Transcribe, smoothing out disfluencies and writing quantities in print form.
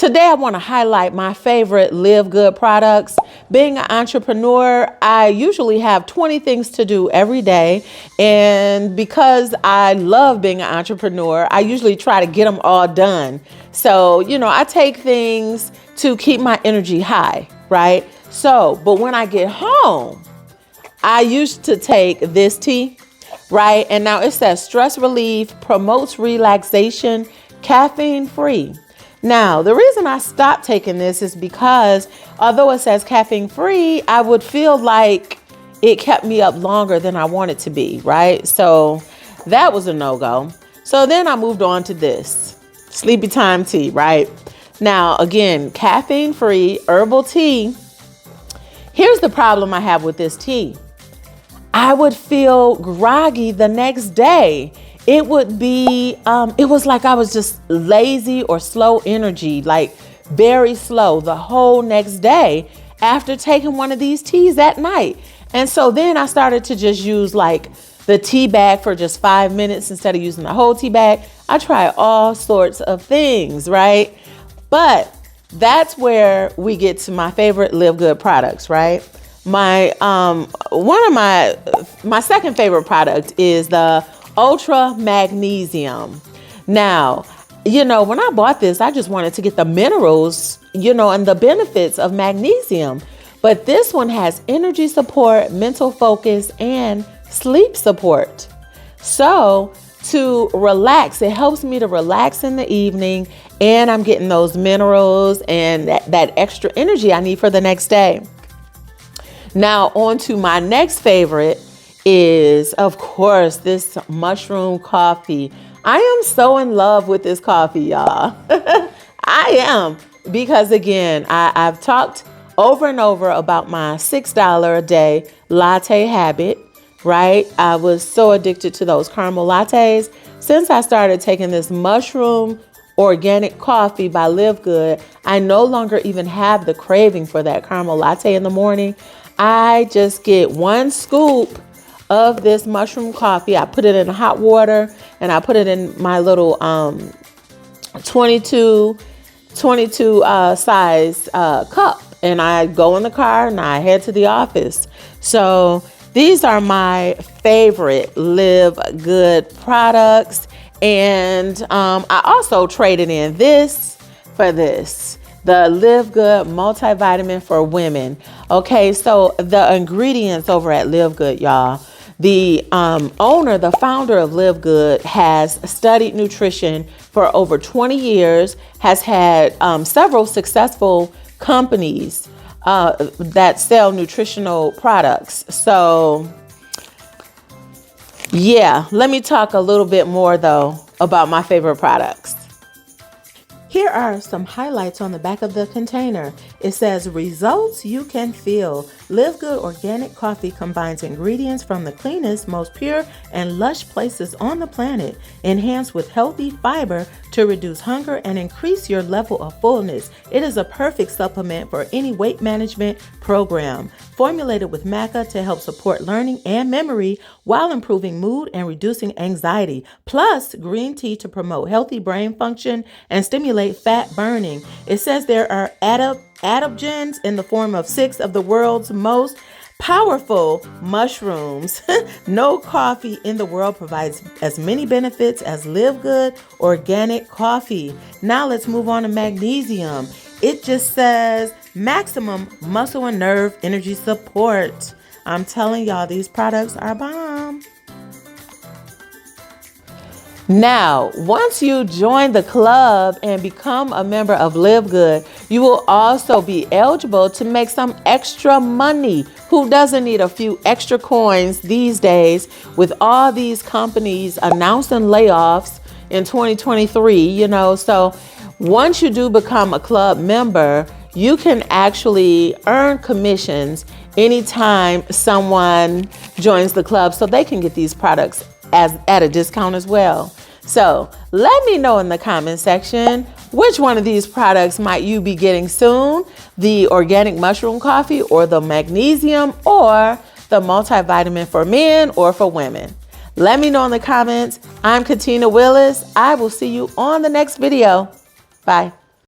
Today, I want to highlight my favorite LiveGood products. Being an entrepreneur, I usually have 20 things to do every day. And because I love being an entrepreneur, I usually try to get them all done. So, I take things to keep my energy high, right? So, but when I get home, I used to take this tea, right? And now it says stress relief, promotes relaxation, caffeine free. Now, the reason I stopped taking this is because although it says caffeine free, I would feel like it kept me up longer than I want it to be, right? So that was a no-go. So then I moved on to this sleepy time tea, right? Now, again, caffeine free herbal tea. Here's the problem I have with this tea. I would feel groggy the next day. It would be, it was like I was just lazy or slow energy, like very slow the whole next day after taking one of these teas at night. And so then I started to just use like the tea bag for just 5 minutes instead of using the whole tea bag. I tried all sorts of things, right? But that's where we get to my favorite LiveGood products, right? My second favorite product is the Ultra Magnesium. Now, when I bought this, I just wanted to get the minerals, and the benefits of magnesium. But this one has energy support, mental focus, and sleep support. So to relax, it helps me to relax in the evening, and I'm getting those minerals and that extra energy I need for the next day. Now, on to my next favorite is, of course, this mushroom coffee. I am so in love with this coffee, y'all. I am, because again, I've talked over and over about my $6 a day latte habit, right? I was so addicted to those caramel lattes. Since I started taking this mushroom organic coffee by LiveGood, I no longer even have the craving for that caramel latte in the morning. I just get 1 scoop of this mushroom coffee. I put it in hot water and I put it in my little 22 size cup, and I go in the car and I head to the office. So these are my favorite LiveGood products. And I also traded in this for this, the LiveGood multivitamin for women. Okay, so the ingredients over at LiveGood, y'all. The owner, the founder of LiveGood, has studied nutrition for over 20 years, has had several successful companies that sell nutritional products. So yeah, let me talk a little bit more though about my favorite products. Here are some highlights on the back of the container. It says, results you can feel. LiveGood organic coffee combines ingredients from the cleanest, most pure, and lush places on the planet, enhanced with healthy fiber to reduce hunger and increase your level of fullness. It is a perfect supplement for any weight management program. Formulated with maca to help support learning and memory while improving mood and reducing anxiety. Plus, green tea to promote healthy brain function and stimulate fat burning. It says there are adaptogens in the form of 6 of the world's most powerful mushrooms. No coffee in the world provides as many benefits as LiveGood organic coffee. Now let's move on to magnesium. It just says maximum muscle and nerve energy support. I'm telling y'all, these products are bomb. Now, once you join the club and become a member of LiveGood, you will also be eligible to make some extra money. Who doesn't need a few extra coins these days with all these companies announcing layoffs in 2023, So once you do become a club member, you can actually earn commissions anytime someone joins the club, so they can get these products at a discount as well. So let me know in the comment section, which one of these products might you be getting soon? The organic mushroom coffee, or the magnesium, or the multivitamin for men or for women? Let me know in the comments. I'm Katina Willis. I will see you on the next video. Bye.